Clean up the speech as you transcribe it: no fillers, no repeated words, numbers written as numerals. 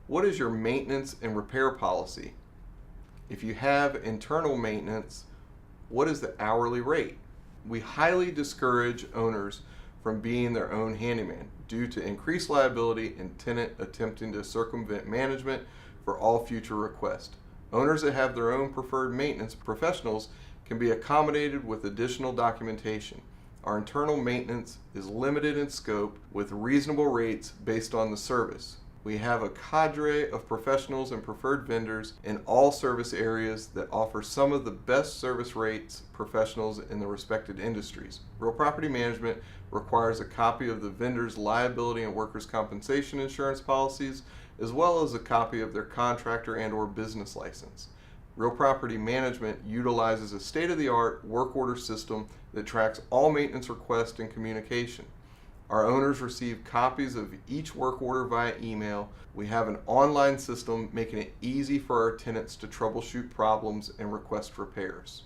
What is your maintenance and repair policy? If you have internal maintenance, what is the hourly rate? We highly discourage owners from being their own handyman due to increased liability and tenant attempting to circumvent management for all future requests. Owners that have their own preferred maintenance professionals can be accommodated with additional documentation. Our internal maintenance is limited in scope with reasonable rates based on the service. We have a cadre of professionals and preferred vendors in all service areas that offer some of the best service rates professionals in the respected industries. Real property management requires a copy of the vendor's liability and workers' compensation insurance policies, as well as a copy of their contractor and/or business license. Real property management utilizes a state-of-the-art work order system that tracks all maintenance requests and communication. Our owners receive copies of each work order via email. We have an online system making it easy for our tenants to troubleshoot problems and request repairs.